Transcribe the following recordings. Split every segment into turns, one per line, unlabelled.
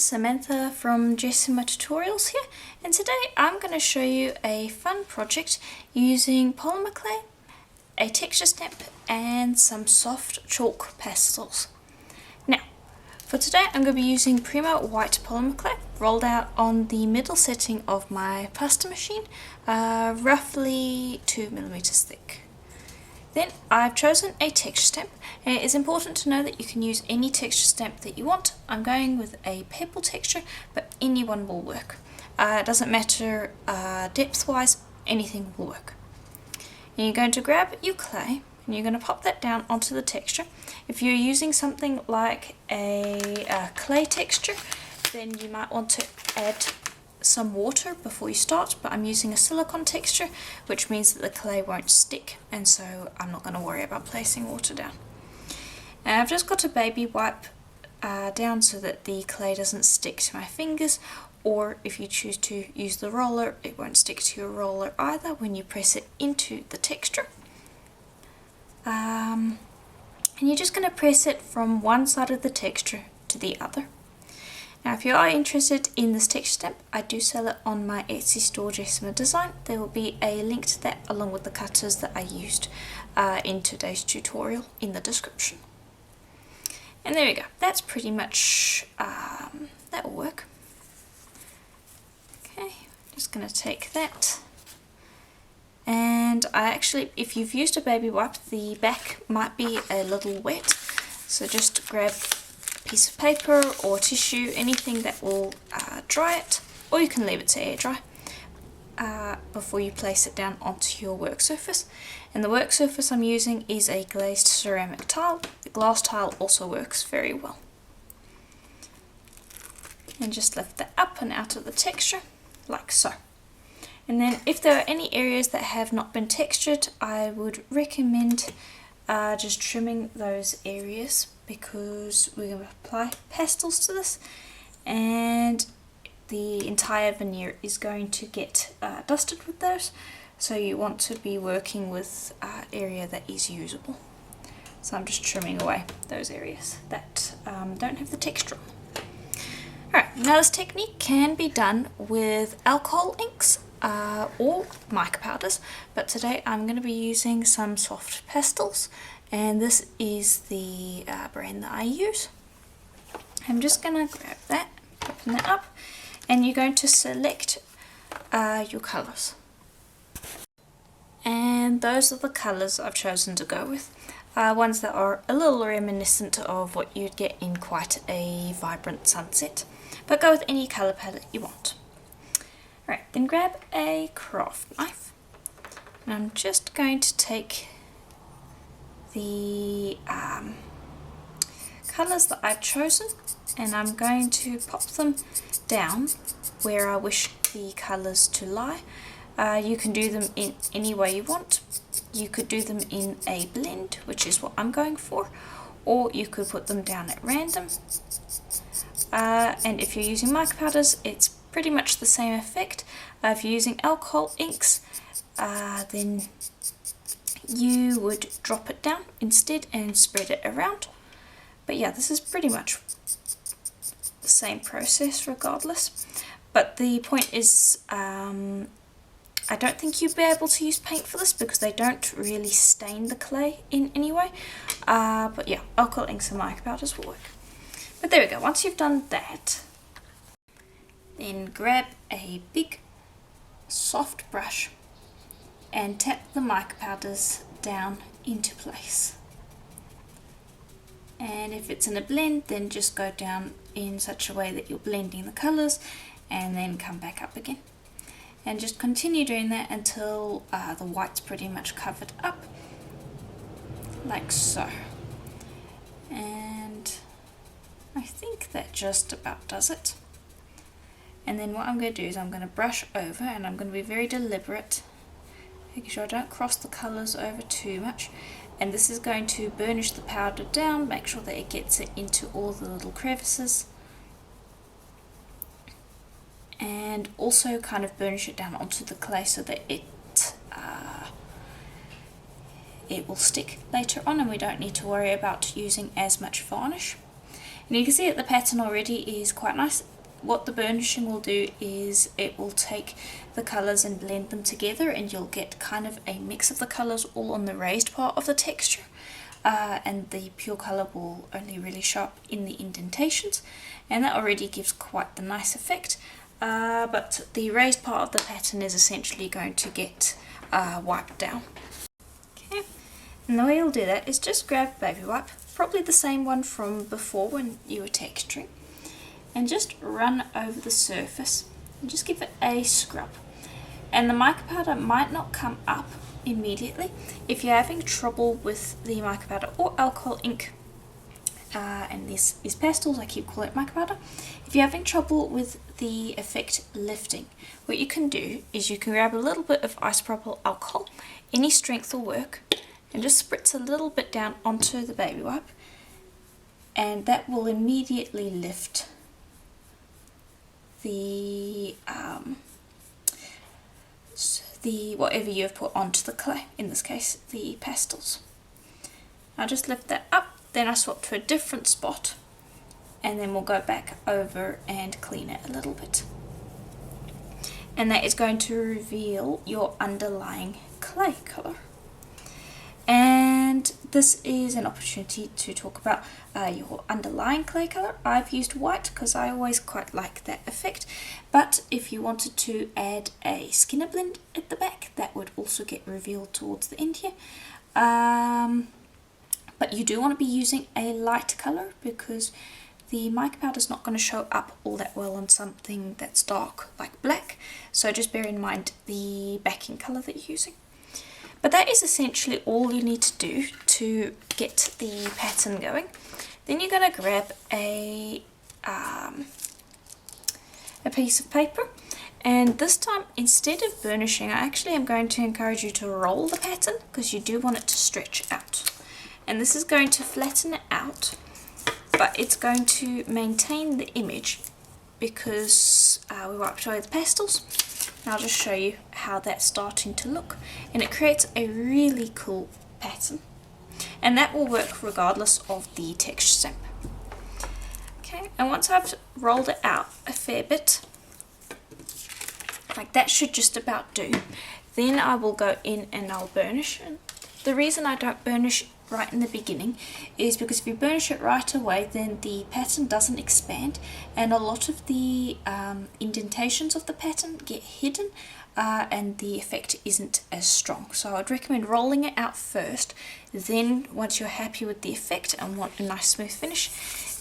Samantha from Jessima Tutorials here, and today I'm going to show you a fun project using polymer clay, a texture stamp and some soft chalk pastels. Now for today I'm going to be using Prima white polymer clay rolled out on the middle setting of my pasta machine, roughly 2mm thick. Then I've chosen a texture stamp, and it is important to know that you can use any texture stamp that you want. I'm going with a pebble texture, but any one will work. It doesn't matter depth wise, anything will work. And you're going to grab your clay and you're going to pop that down onto the texture. If you're using something like a clay texture, then you might want to add some water before you start, but I'm using a silicone texture, which means that the clay won't stick, and so I'm not going to worry about placing water down. And I've just got to baby wipe down so that the clay doesn't stick to my fingers, or if you choose to use the roller, it won't stick to your roller either when you press it into the texture. And you're just going to press it from one side of the texture to the other. Now if you are interested in this texture stamp, I do sell it on my Etsy store Jessima Design. There will be a link to that along with the cutters that I used in today's tutorial in the description. And there we go, that's pretty much, that will work. Okay, just going to take that. And I actually, if you've used a baby wipe, the back might be a little wet, so just grab piece of paper or tissue, anything that will dry it, or you can leave it to air dry before you place it down onto your work surface. And the work surface I'm using is a glazed ceramic tile. The glass tile also works very well. And just lift that up and out of the texture like so. And then if there are any areas that have not been textured, I would recommend just trimming those areas, because we're going to apply pastels to this and the entire veneer is going to get dusted with those, so you want to be working with area that is usable. So I'm just trimming away those areas that don't have the texture. Alright, now this technique can be done with alcohol inks or mica powders, but today I'm going to be using some soft pastels, and this is the brand that I use. I'm just going to grab that, open that up, and you're going to select your colours. And those are the colours I've chosen to go with, ones that are a little reminiscent of what you'd get in quite a vibrant sunset, but go with any colour palette you want. Alright, then grab a craft knife, and I'm just going to take the colours that I've chosen, and I'm going to pop them down where I wish the colours to lie. You can do them in any way you want. You could do them in a blend, which is what I'm going for, or you could put them down at random. And if you're using mica powders, it's pretty much the same effect. If you're using alcohol inks, then you would drop it down instead and spread it around. But yeah, this is pretty much the same process regardless. But the point is, I don't think you'd be able to use paint for this because they don't really stain the clay in any way. But yeah, alcohol inks and mica powders will work. But there we go, once you've done that, then grab a big soft brush and tap the mica powders down into place. And if it's in a blend, then just go down in such a way that you're blending the colours and then come back up again. And just continue doing that until the white's pretty much covered up, like so. And I think that just about does it. And then what I'm going to do is I'm going to brush over, and I'm going to be very deliberate, making sure I don't cross the colours over too much. And this is going to burnish the powder down, make sure that it gets it into all the little crevices. And also kind of burnish it down onto the clay so that it will stick later on, and we don't need to worry about using as much varnish. And you can see that the pattern already is quite nice. what the burnishing will do is it will take the colours and blend them together, and you'll get kind of a mix of the colours all on the raised part of the texture, and the pure colour will only really show up in the indentations, and that already gives quite the nice effect. But the raised part of the pattern is essentially going to get wiped down. Okay, and the way you'll do that is just grab baby wipe, probably the same one from before when you were texturing, and just run over the surface and just give it a scrub. And the mica powder might not come up immediately. If you're having trouble with the mica powder or alcohol ink, and this is pastels, I keep calling it mica powder. If you're having trouble with the effect lifting, what you can do is you can grab a little bit of isopropyl alcohol, any strength will work, and just spritz a little bit down onto the baby wipe, and that will immediately lift the whatever you have put onto the clay, in this case the pastels. I'll just lift that up, then I swap to a different spot, and then we'll go back over and clean it a little bit. And that is going to reveal your underlying clay colour. And this is an opportunity to talk about your underlying clay colour. I've used white because I always quite like that effect, but if you wanted to add a Skinner blend at the back, that would also get revealed towards the end here. But you do want to be using a light colour because the mica powder is not going to show up all that well on something that's dark like black, so just bear in mind the backing colour that you're using. But that is essentially all you need to do to get the pattern going. Then you're going to grab a piece of paper, and this time instead of burnishing, I actually am going to encourage you to roll the pattern because you do want it to stretch out. And this is going to flatten it out, but it's going to maintain the image because we wiped away the pastels. And I'll just show you how that's starting to look, and it creates a really cool pattern, and that will work regardless of the texture stamp. Okay, and once I've rolled it out a fair bit, like that should just about do, then I will go in and I'll burnish. And the reason I don't burnish right in the beginning is because if you burnish it right away, then the pattern doesn't expand, and a lot of the indentations of the pattern get hidden, and the effect isn't as strong. So I'd recommend rolling it out first, then once you're happy with the effect and want a nice smooth finish,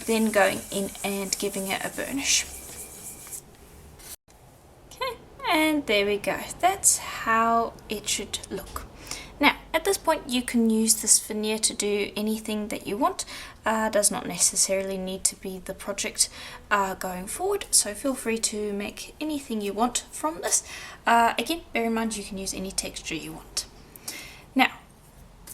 then going in and giving it a burnish. Okay, and there we go. That's how it should look. Now, at this point you can use this veneer to do anything that you want. Does not necessarily need to be the project going forward, so feel free to make anything you want from this. Again, bear in mind you can use any texture you want. Now,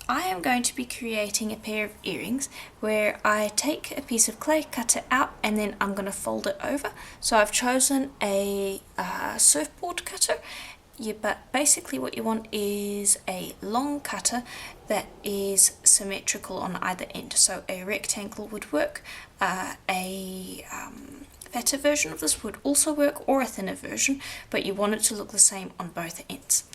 I am going to be creating a pair of earrings where I take a piece of clay, cut it out, and then I'm going to fold it over. So I've chosen a surfboard cutter. But basically what you want is a long cutter that is symmetrical on either end. So a rectangle would work, a fatter version of this would also work, or a thinner version, but you want it to look the same on both ends.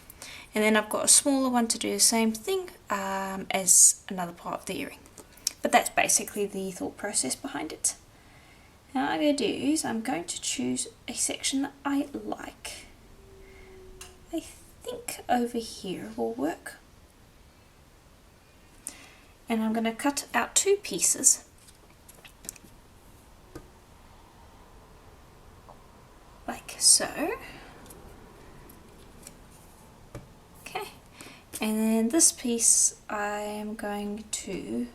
And then I've got a smaller one to do the same thing as another part of the earring. But that's basically the thought process behind it. Now what I'm going to do is I'm going to choose a section that I like. I think over here will work. And I'm going to cut out two pieces, like so. Okay, and then this piece I am going to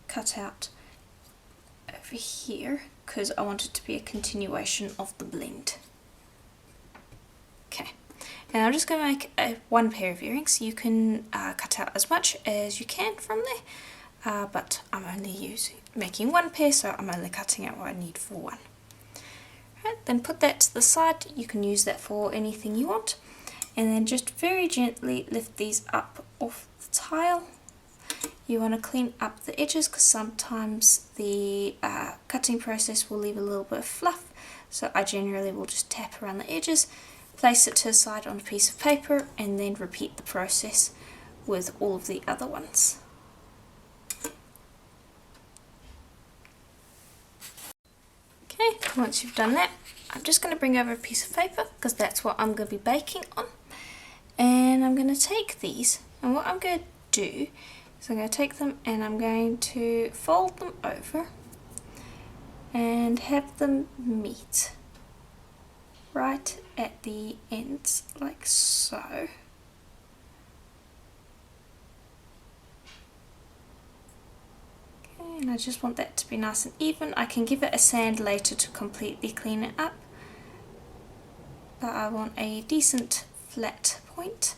cut out over here because I want it to be a continuation of the blend. Okay. And I'm just going to make one pair of earrings. You can cut out as much as you can from there, but I'm only making one pair, so I'm only cutting out what I need for one. Right, then put that to the side. You can use that for anything you want, and then just very gently lift these up off the tile. You want to clean up the edges because sometimes the cutting process will leave a little bit of fluff. so I generally will just tap around the edges, place it to the side on a piece of paper, and then repeat the process with all of the other ones. Okay, once you've done that, I'm just going to bring over a piece of paper because that's what I'm going to be baking on. And I'm going to take these, and what I'm going to do is I'm going to take them and I'm going to fold them over and have them meet right at the ends, like so. Okay, and I just want that to be nice and even. I can give it a sand later to completely clean it up, but I want a decent flat point.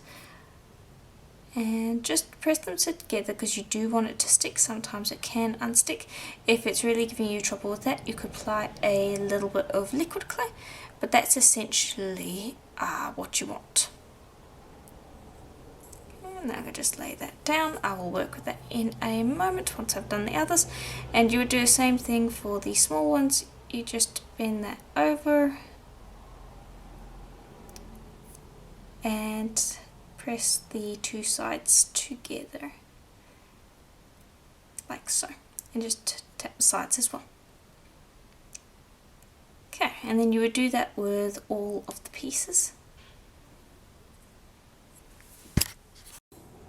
And just press them together because you do want it to stick. Sometimes it can unstick. If it's really giving you trouble with that, you could apply a little bit of liquid clay, but that's essentially what you want. And now I'm going to just lay that down. I will work with that in a moment once I've done the others. And you would do the same thing for the small ones. You just bend that over and press the two sides together like so, and just tap the sides as well. Okay, and then you would do that with all of the pieces.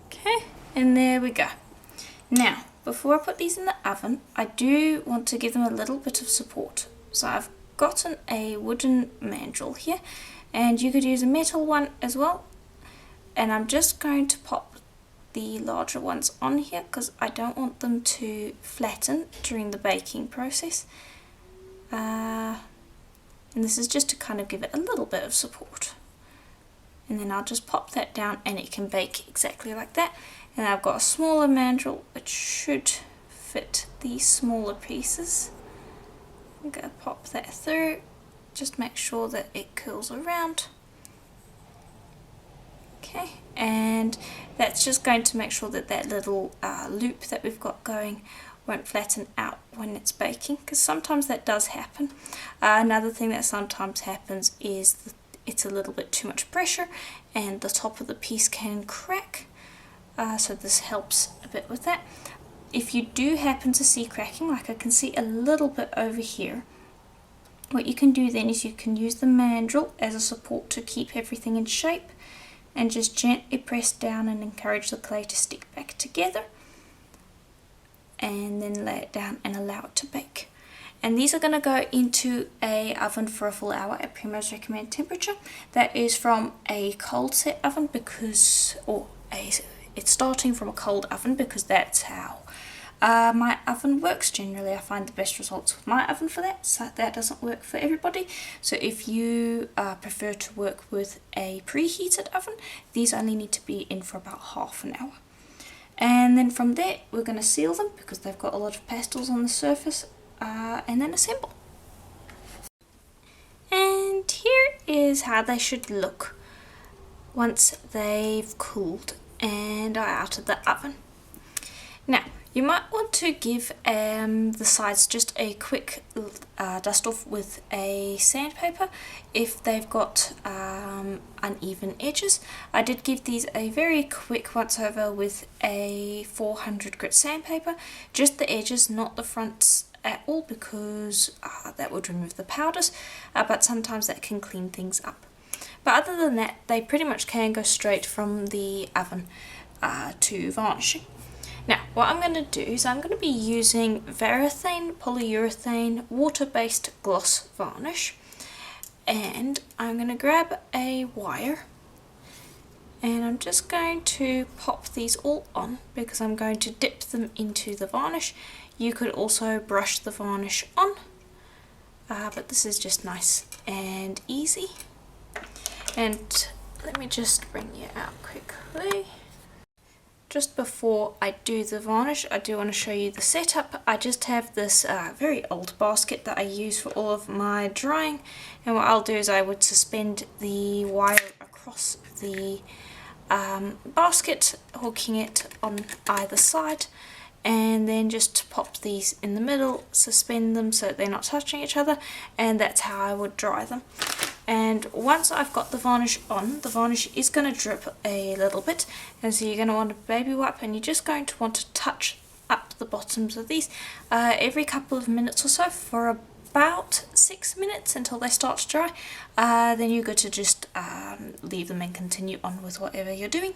Okay, and there we go. Now, before I put these in the oven, I do want to give them a little bit of support. So I've gotten a wooden mandrel here, and you could use a metal one as well. And I'm just going to pop the larger ones on here because I don't want them to flatten during the baking process. And this is just to kind of give it a little bit of support. And then I'll just pop that down and it can bake exactly like that. And I've got a smaller mandrel which should fit the smaller pieces. I'm going to pop that through, just make sure that it curls around. Okay, and that's just going to make sure that that little loop that we've got going won't flatten out when it's baking, because sometimes that does happen. Another thing that sometimes happens is that it's a little bit too much pressure and the top of the piece can crack, so this helps a bit with that. If you do happen to see cracking, like I can see a little bit over here, what you can do then is you can use the mandrel as a support to keep everything in shape, and just gently press down and encourage the clay to stick back together, and then lay it down and allow it to bake. And these are going to go into a oven for a full hour at Primo's recommended temperature. That is from a cold set oven because, it's starting from a cold oven because that's how my oven works. Generally I find the best results with my oven for that, so that doesn't work for everybody. So if you prefer to work with a preheated oven, these only need to be in for about half an hour. And then from there we're going to seal them because they've got a lot of pastels on the surface, and then assemble. And here is how they should look once they've cooled and are out of the oven. Now, you might want to give the sides just a quick dust off with a sandpaper if they've got uneven edges. I did give these a very quick once over with a 400 grit sandpaper, just the edges, not the fronts at all, because that would remove the powders, but sometimes that can clean things up. But other than that, they pretty much can go straight from the oven to varnishing. Now, what I'm going to do is I'm going to be using Varnishing polyurethane water-based gloss varnish, and I'm going to grab a wire and I'm just going to pop these all on because I'm going to dip them into the varnish. You could also brush the varnish on, but this is just nice and easy. And let me just bring you out quickly. Just before I do the varnish, I do want to show you the setup. I just have this very old basket that I use for all of my drying, and what I'll do is I would suspend the wire across the basket, hooking it on either side, and then just pop these in the middle, suspend them so they're not touching each other, and that's how I would dry them. And once I've got the varnish on, the varnish is going to drip a little bit, and so you're going to want a baby wipe, and you're just going to want to touch up the bottoms of these every couple of minutes or so for about 6 minutes until they start to dry. Then you're good to just leave them and continue on with whatever you're doing.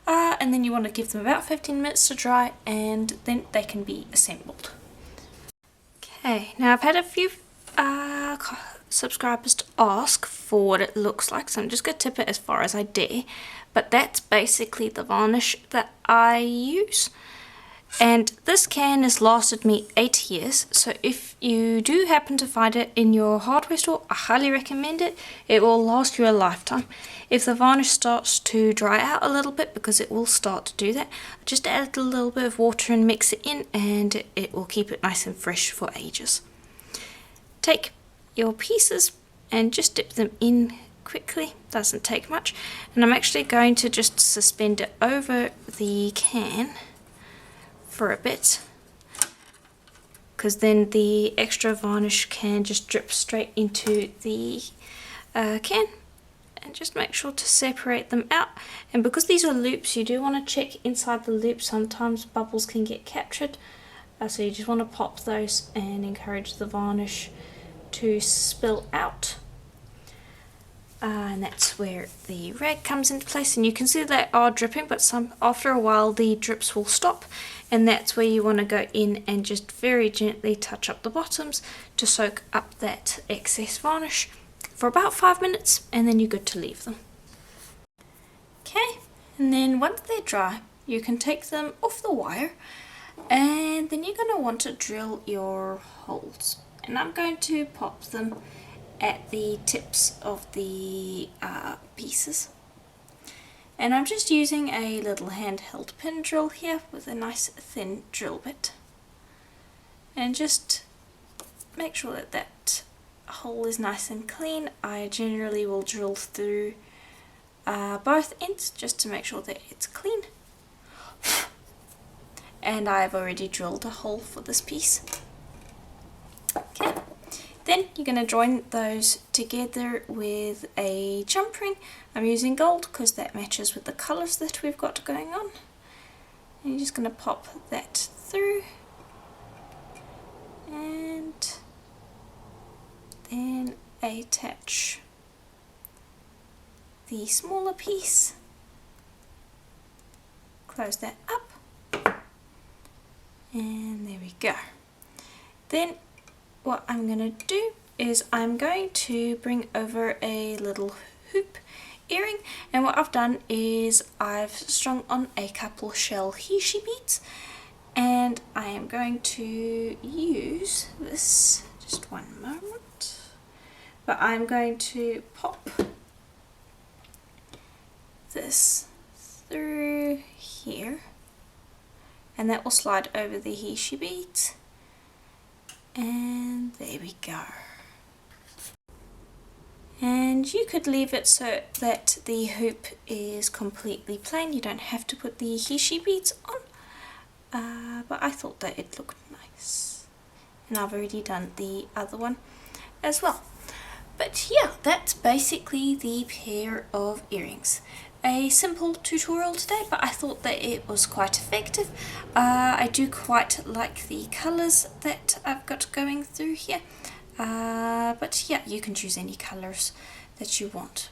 And then you want to give them about 15 minutes to dry, and then they can be assembled. Okay, now I've had a few subscribers to ask for what it looks like, so I'm just going to tip it as far as I dare, but that's basically the varnish that I use. And this can has lasted me 8 years, so if you do happen to find it in your hardware store, I highly recommend it. It will last you a lifetime. If the varnish starts to dry out a little bit, because it will start to do that, just add a little bit of water and mix it in, and it will keep it nice and fresh for ages. Take your pieces and just dip them in quickly, doesn't take much, and I'm actually going to just suspend it over the can for a bit, because then the extra varnish can just drip straight into the can. And just make sure to separate them out, and because these are loops, you do want to check inside the loop. Sometimes bubbles can get captured, so you just want to pop those and encourage the varnish to spill out. And that's where the rag comes into place, and you can see they are dripping, but after a while the drips will stop, and that's where you want to go in and just very gently touch up the bottoms to soak up that excess varnish for about 5 minutes, and then you're good to leave them. Okay, and then once they're dry, you can take them off the wire, and then you're going to want to drill your holes, and I'm going to pop them at the tips of the pieces, and I'm just using a little handheld pin drill here with a nice thin drill bit, and just make sure that that hole is nice and clean. I generally will drill through both ends just to make sure that it's clean, and I've already drilled a hole for this piece. Okay. Then you're going to join those together with a jump ring. I'm using gold because that matches with the colours that we've got going on. And you're just going to pop that through, and then attach the smaller piece, close that up, and there we go. Then what I'm going to do is I'm going to bring over a little hoop earring, and what I've done is I've strung on a couple shell Hishi beads, and I am going to use this, just one moment, but I'm going to pop this through here, and that will slide over the Hishi beads. And there we go. And you could leave it so that the hoop is completely plain. You don't have to put the Hishi beads on, but I thought that it looked nice. And I've already done the other one as well. But yeah, that's basically the pair of earrings. A simple tutorial today, but I thought that it was quite effective. I do quite like the colours that I've got going through here, but yeah, you can choose any colours that you want.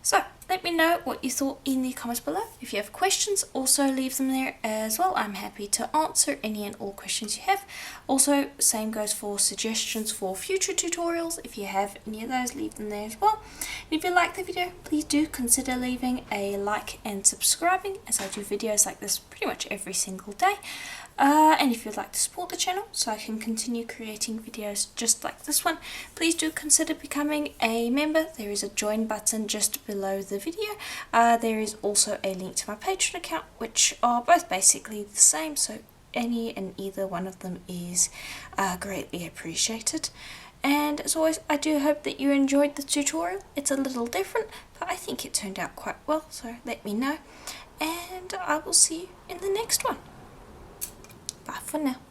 So let me know what you thought in the comments below. If you have questions, also leave them there as well. I'm happy to answer any and all questions you have. Also, same goes for suggestions for future tutorials. If you have any of those, leave them there as well. And if you like the video, please do consider leaving a like and subscribing, as I do videos like this pretty much every single day. And if you'd like to support the channel so I can continue creating videos just like this one, please do consider becoming a member. There is a join button just below the video. There is also a link to my Patreon account, which are both basically the same, so any and either one of them is greatly appreciated. And as always, I do hope that you enjoyed the tutorial. It's a little different, but I think it turned out quite well, so let me know. And I will see you in the next one. Bye for now.